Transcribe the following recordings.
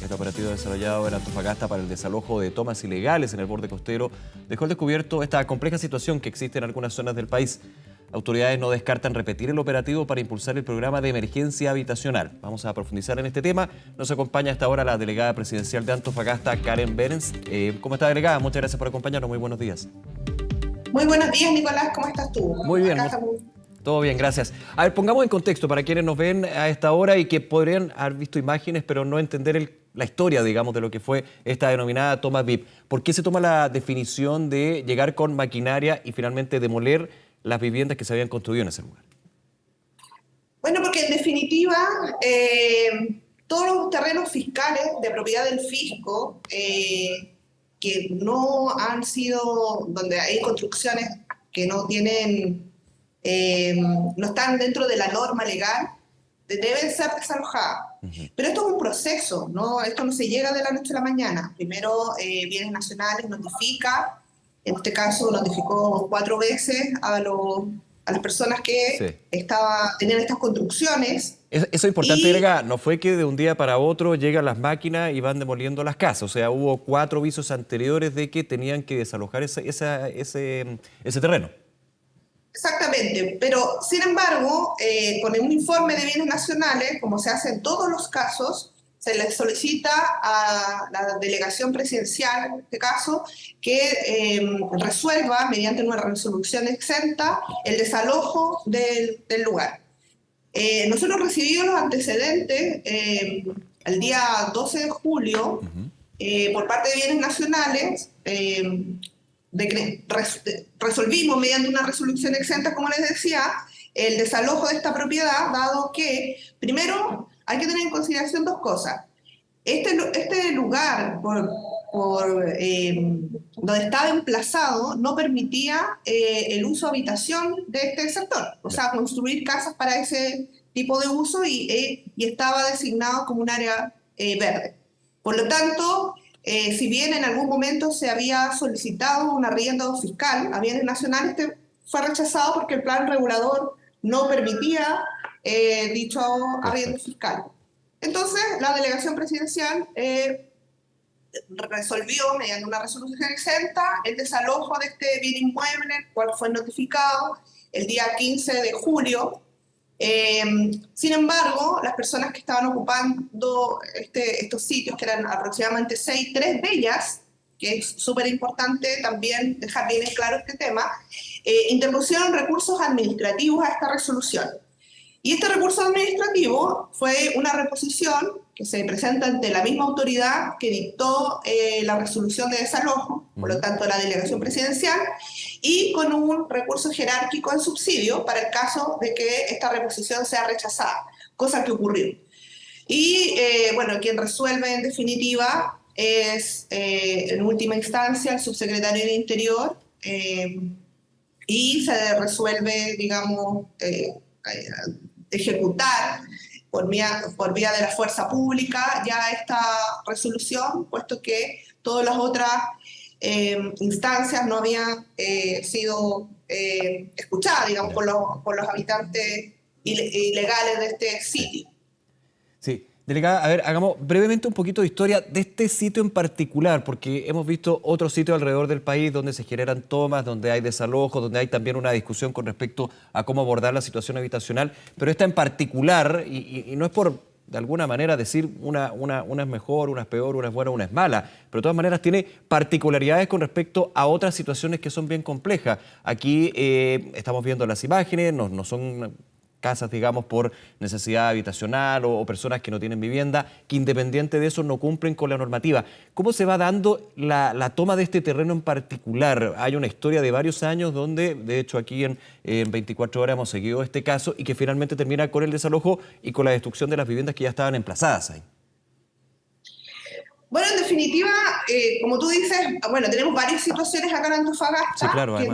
Este operativo desarrollado en Antofagasta para el desalojo de tomas ilegales en el borde costero dejó al descubierto esta compleja situación que existe en algunas zonas del país. Autoridades no descartan repetir el operativo para impulsar el programa de emergencia habitacional. Vamos a profundizar en este tema. Nos acompaña hasta ahora la delegada presidencial de Antofagasta, Karen Behrens. ¿Cómo está, delegada? Muchas gracias por acompañarnos. Muy buenos días. Muy buenos días, Nicolás. ¿Cómo estás tú? Muy bien. Todo bien, gracias. A ver, pongamos en contexto para quienes nos ven a esta hora y que podrían haber visto imágenes, pero no entender la historia, digamos, de lo que fue esta denominada toma VIP. ¿Por qué se toma la definición de llegar con maquinaria y finalmente demoler las viviendas que se habían construido en ese lugar? Bueno, porque en definitiva, todos los terrenos fiscales de propiedad del fisco que no han sido, donde hay construcciones que no tienen, no están dentro de la norma legal, deben ser desalojadas. Pero esto es un proceso, ¿no? Esto no se llega de la noche a la mañana. Primero, Bienes Nacionales notifica, en este caso notificó 4 veces a las personas que tenían estas construcciones. Eso es importante, delegada. No fue que de un día para otro llegan las máquinas y van demoliendo las casas. O sea, hubo 4 avisos anteriores de que tenían que desalojar ese terreno. Exactamente, pero sin embargo, con un informe de Bienes Nacionales, como se hace en todos los casos, se le solicita a la delegación presidencial, en este caso, que resuelva mediante una resolución exenta el desalojo del lugar. Nosotros recibimos los antecedentes el día 12 de julio por parte de Bienes Nacionales. Resolvimos mediante una resolución exenta, como les decía, el desalojo de esta propiedad, dado que, primero, hay que tener en consideración 2 cosas. Este lugar, donde estaba emplazado, no permitía el uso de habitación de este sector, o sea, construir casas para ese tipo de uso y estaba designado como un área verde. Por lo tanto, si bien en algún momento se había solicitado un arriendo fiscal a Bienes Nacionales, este fue rechazado porque el plan regulador no permitía dicho arriendo fiscal. Entonces, la delegación presidencial resolvió, mediante una resolución exenta, el desalojo de este bien inmueble, el cual fue notificado el día 15 de julio. Sin embargo, las personas que estaban ocupando estos sitios, que eran aproximadamente 3 de ellas, que es súper importante también dejar bien claro este tema, interpusieron recursos administrativos a esta resolución. Y este recurso administrativo fue una reposición que se presenta ante la misma autoridad que dictó la resolución de desalojo, por lo tanto la delegación presidencial, y con un recurso jerárquico en subsidio para el caso de que esta reposición sea rechazada, cosa que ocurrió. Y bueno, quien resuelve en definitiva es en última instancia el subsecretario del Interior, y se resuelve, digamos, ejecutar por vía de la fuerza pública ya esta resolución, puesto que todas las otras instancias no habían sido escuchadas, digamos, por los habitantes ilegales de este sitio. Sí. Delegada, a ver, hagamos brevemente un poquito de historia de este sitio en particular, porque hemos visto otros sitios alrededor del país donde se generan tomas, donde hay desalojos, donde hay también una discusión con respecto a cómo abordar la situación habitacional, pero esta en particular, y no es por de alguna manera decir una es mejor, una es peor, una es buena, una es mala, pero de todas maneras tiene particularidades con respecto a otras situaciones que son bien complejas. Aquí estamos viendo las imágenes, no son casas, digamos, por necesidad habitacional o personas que no tienen vivienda, que independiente de eso no cumplen con la normativa. ¿Cómo se va dando la toma de este terreno en particular? Hay una historia de varios años donde, de hecho, aquí en 24 horas hemos seguido este caso y que finalmente termina con el desalojo y con la destrucción de las viviendas que ya estaban emplazadas ahí. Bueno, en definitiva, como tú dices, bueno, tenemos varias situaciones acá en Antofagasta. Sí, claro, que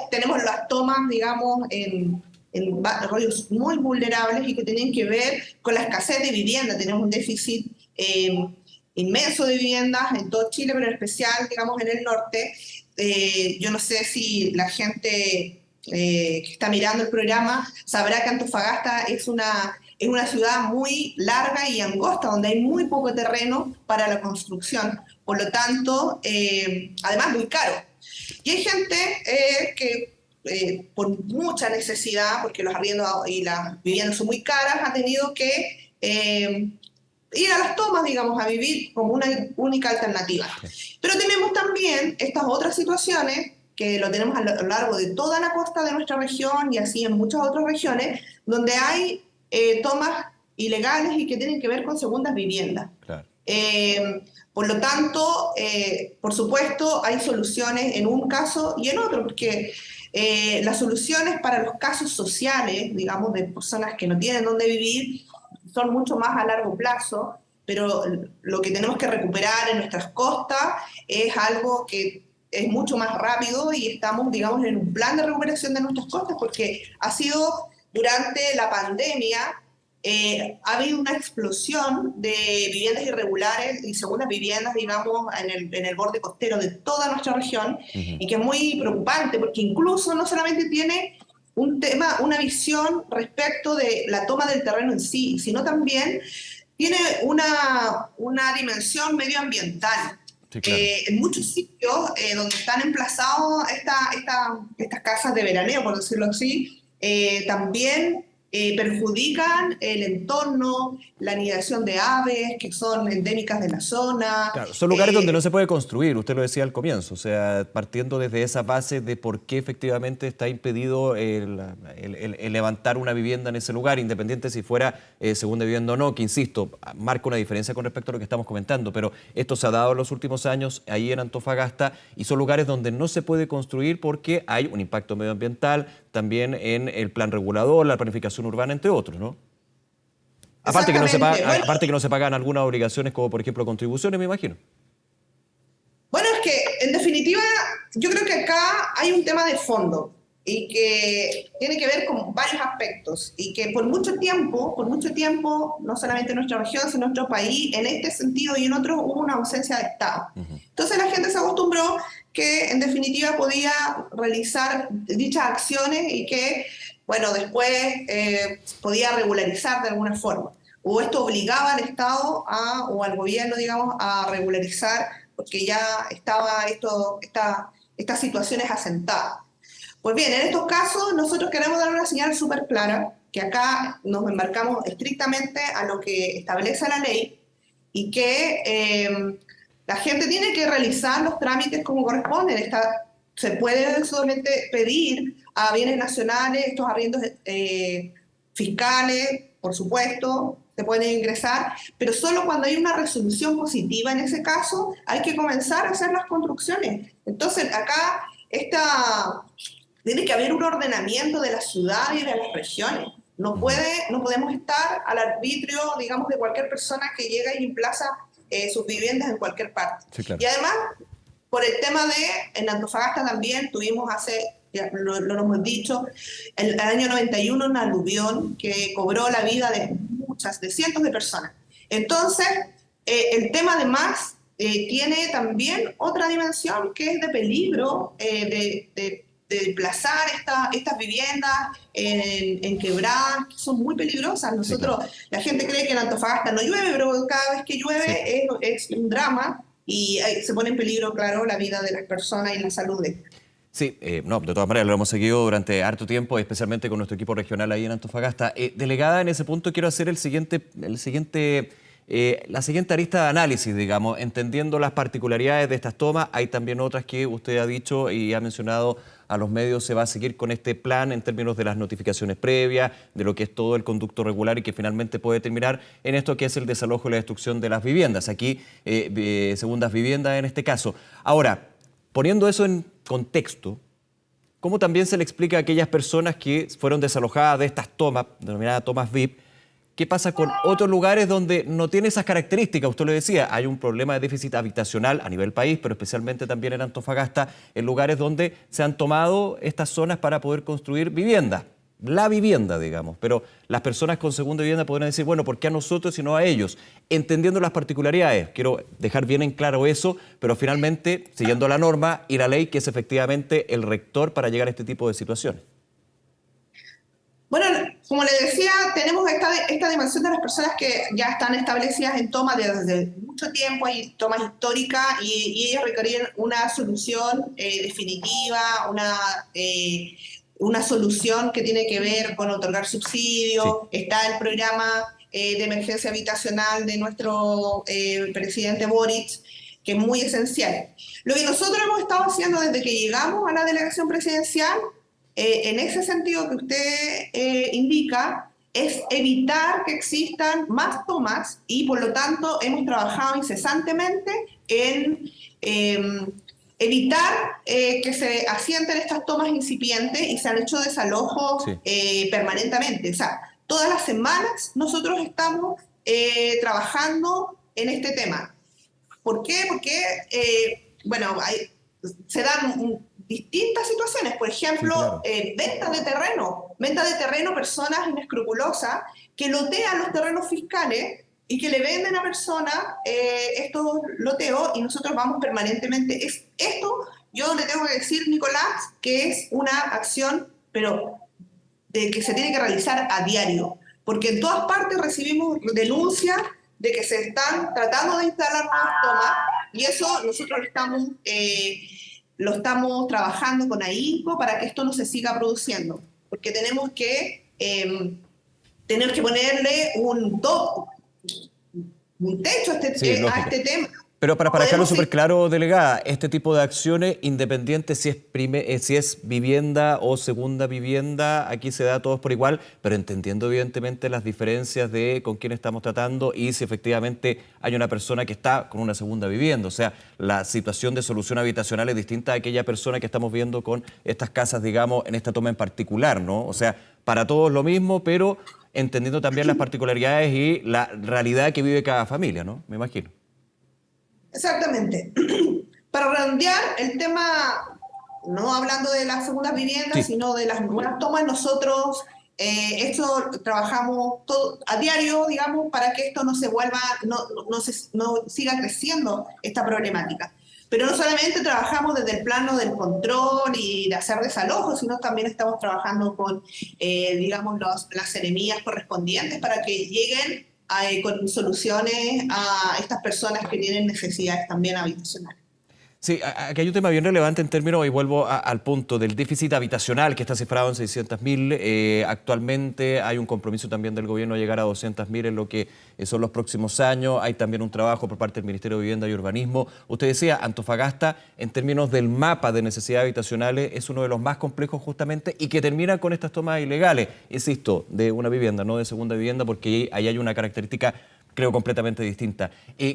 tenemos las tomas, digamos, en barrios muy vulnerables y que tienen que ver con la escasez de vivienda. Tenemos un déficit inmenso de viviendas en todo Chile, pero en especial, digamos, en el norte. Yo no sé si la gente que está mirando el programa sabrá que Antofagasta es una es una ciudad muy larga y angosta, donde hay muy poco terreno para la construcción. Por lo tanto, además muy caro. Y hay gente que por mucha necesidad, porque los arriendos y las viviendas son muy caras, ha tenido que ir a las tomas, digamos, a vivir como una única alternativa. Pero tenemos también estas otras situaciones que lo tenemos a lo largo de toda la costa de nuestra región y así en muchas otras regiones, donde hay tomas ilegales y que tienen que ver con segundas viviendas. Claro. Por lo tanto, por supuesto, hay soluciones en un caso y en otro, porque las soluciones para los casos sociales, digamos, de personas que no tienen dónde vivir, son mucho más a largo plazo, pero lo que tenemos que recuperar en nuestras costas es algo que es mucho más rápido y estamos, digamos, en un plan de recuperación de nuestras costas porque ha sido durante la pandemia, ha habido una explosión de viviendas irregulares y segundas viviendas, digamos, en el borde costero de toda nuestra región y que es muy preocupante porque incluso no solamente tiene un tema, una visión respecto de la toma del terreno en sí, sino también tiene una dimensión medioambiental. Sí, claro. En muchos sitios donde están emplazados estas casas de veraneo, por decirlo así, también perjudican el entorno, la anidación de aves que son endémicas de la zona. Claro, son lugares donde no se puede construir, usted lo decía al comienzo, o sea, partiendo desde esa base de por qué efectivamente está impedido el levantar una vivienda en ese lugar, independiente si fuera segunda vivienda o no, que insisto, marca una diferencia con respecto a lo que estamos comentando, pero esto se ha dado en los últimos años ahí en Antofagasta y son lugares donde no se puede construir porque hay un impacto medioambiental, también en el plan regulador, la planificación urbana, entre otros, ¿no? Aparte que, aparte que no se pagan algunas obligaciones como por ejemplo contribuciones, me imagino. Bueno, es que en definitiva yo creo que acá hay un tema de fondo y que tiene que ver con varios aspectos y que por mucho tiempo, no solamente en nuestra región, sino en nuestro país, en este sentido y en otros hubo una ausencia de Estado. Entonces la gente se acostumbró que en definitiva podía realizar dichas acciones y que, bueno, después podía regularizar de alguna forma. O esto obligaba al Estado o al gobierno, digamos, a regularizar porque ya estaba estas situaciones asentadas. Pues bien, en estos casos nosotros queremos dar una señal súper clara, que acá nos embarcamos estrictamente a lo que establece la ley y que la gente tiene que realizar los trámites como corresponden. Se puede solamente pedir a bienes nacionales estos arriendos fiscales, por supuesto, se pueden ingresar, pero solo cuando hay una resolución positiva en ese caso hay que comenzar a hacer las construcciones. Entonces acá tiene que haber un ordenamiento de la ciudad y de las regiones. No podemos estar al arbitrio, digamos, de cualquier persona que llega y emplaza sus viviendas en cualquier parte. Sí, claro. Y además, por el tema en Antofagasta también tuvimos ya lo hemos dicho, el año 91 una aluvión que cobró la vida de cientos de personas. Entonces, el tema además tiene también otra dimensión que es de peligro de desplazar estas viviendas en quebradas, que son muy peligrosas. Nosotros, la gente cree que en Antofagasta no llueve, pero cada vez que llueve es un drama y se pone en peligro, claro, la vida de las personas y la salud de ellas. Sí, no, de todas maneras lo hemos seguido durante harto tiempo, especialmente con nuestro equipo regional ahí en Antofagasta. Delegada, en ese punto quiero hacer la siguiente arista de análisis, digamos, entendiendo las particularidades de estas tomas. Hay también otras que usted ha dicho y ha mencionado a los medios, se va a seguir con este plan en términos de las notificaciones previas, de lo que es todo el conducto regular y que finalmente puede terminar en esto que es el desalojo y la destrucción de las viviendas. Aquí, segundas viviendas en este caso. Ahora, poniendo eso en contexto, ¿cómo también se le explica a aquellas personas que fueron desalojadas de estas tomas, denominadas tomas VIP? ¿Qué pasa con otros lugares donde no tiene esas características? Usted lo decía, hay un problema de déficit habitacional a nivel país, pero especialmente también en Antofagasta, en lugares donde se han tomado estas zonas para poder construir viviendas. La vivienda, digamos, pero las personas con segunda vivienda podrían decir, bueno, ¿por qué a nosotros y no a ellos? Entendiendo las particularidades, quiero dejar bien en claro eso, pero finalmente siguiendo la norma y la ley que es efectivamente el rector para llegar a este tipo de situaciones. Bueno, Como le decía, tenemos esta dimensión de las personas que ya están establecidas en toma desde mucho tiempo, hay tomas históricas y ellas requerían una solución definitiva, una solución que tiene que ver con otorgar subsidios. Sí. Está el programa de emergencia habitacional de nuestro presidente Boric, que es muy esencial. Lo que nosotros hemos estado haciendo desde que llegamos a la delegación presidencial, en ese sentido que usted indica, es evitar que existan más tomas y por lo tanto hemos trabajado incesantemente en evitar que se asienten estas tomas incipientes y se han hecho desalojos permanentemente. O sea, todas las semanas nosotros estamos trabajando en este tema. ¿Por qué? Porque, bueno, se dan distintas situaciones. Por ejemplo, venta de terreno, personas inescrupulosas que lotean los terrenos fiscales y que le venden a personas estos loteos y nosotros vamos permanentemente. Esto yo le tengo que decir, Nicolás, que es una acción, pero de que se tiene que realizar a diario, porque en todas partes recibimos denuncias de que se están tratando de instalar nuevas tomas y eso nosotros lo estamos trabajando con ahínco para que esto no se siga produciendo, porque tenemos que ponerle un techo a este tema. Pero para dejarlo súper claro, delegada, este tipo de acciones, independiente si es vivienda o segunda vivienda, aquí se da a todos por igual, pero entendiendo evidentemente las diferencias de con quién estamos tratando y si efectivamente hay una persona que está con una segunda vivienda. O sea, la situación de solución habitacional es distinta a aquella persona que estamos viendo con estas casas, digamos, en esta toma en particular, ¿no? O sea, para todos lo mismo, pero entendiendo también las particularidades y la realidad que vive cada familia, ¿no? Me imagino. Exactamente. Para redondear el tema, no hablando de las segundas viviendas, sino de las nuevas tomas, nosotros esto trabajamos a diario, digamos, para que esto no se vuelva, no siga creciendo esta problemática. Pero no solamente trabajamos desde el plano del control y de hacer desalojos, sino también estamos trabajando con, digamos, las seremías correspondientes para que lleguen con soluciones a estas personas que tienen necesidades también habitacionales. Sí, aquí hay un tema bien relevante en términos, y vuelvo al punto del déficit habitacional que está cifrado en 600.000. Actualmente hay un compromiso también del gobierno de llegar a 200.000 en lo que son los próximos años. Hay también un trabajo por parte del Ministerio de Vivienda y Urbanismo. Usted decía, Antofagasta, en términos del mapa de necesidades habitacionales, es uno de los más complejos justamente y que termina con estas tomas ilegales, insisto, de una vivienda, no de segunda vivienda, porque ahí hay una característica creo completamente distinta.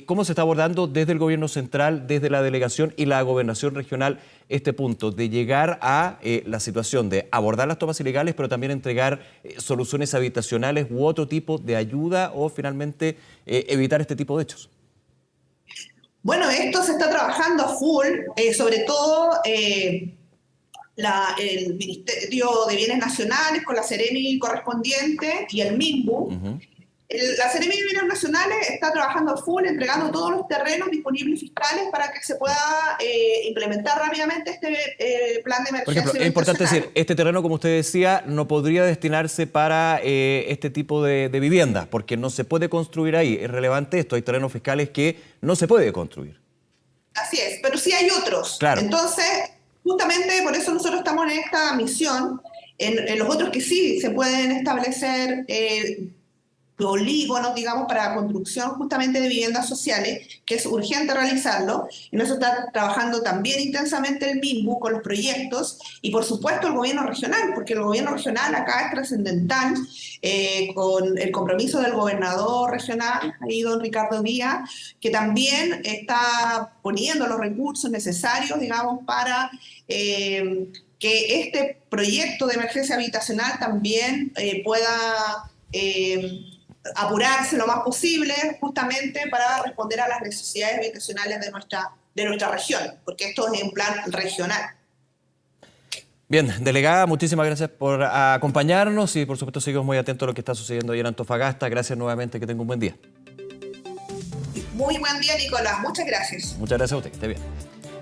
¿Cómo se está abordando desde el gobierno central, desde la delegación y la gobernación regional este punto de llegar a la situación de abordar las tomas ilegales, pero también entregar soluciones habitacionales u otro tipo de ayuda o finalmente evitar este tipo de hechos? Bueno, esto se está trabajando a full, sobre todo el Ministerio de Bienes Nacionales con la Seremi correspondiente y el MIMBU. La Seremi de Bienes Nacionales está trabajando a full, entregando todos los terrenos disponibles fiscales para que se pueda implementar rápidamente este plan de emergencia. Por ejemplo, es importante decir, este terreno, como usted decía, no podría destinarse para este tipo de vivienda, porque no se puede construir ahí. Es relevante esto, hay terrenos fiscales que no se puede construir. Así es, pero sí hay otros. Claro. Entonces, justamente por eso nosotros estamos en esta misión, en los otros que sí se pueden establecer polígonos, digamos, para construcción justamente de viviendas sociales, que es urgente realizarlo, y nosotros está trabajando también intensamente el MIMBU con los proyectos, y por supuesto el gobierno regional, porque el gobierno regional acá es trascendental, con el compromiso del gobernador regional, ahí don Ricardo Díaz, que también está poniendo los recursos necesarios, digamos, para que este proyecto de emergencia habitacional también pueda apurarse lo más posible justamente para responder a las necesidades habitacionales de nuestra región, porque esto es en plan regional. Bien, delegada, muchísimas gracias por acompañarnos y por supuesto seguimos muy atentos a lo que está sucediendo ahí en Antofagasta. Gracias nuevamente, que tenga un buen día. Muy buen día, Nicolás. Muchas gracias. Muchas gracias a usted, que esté bien.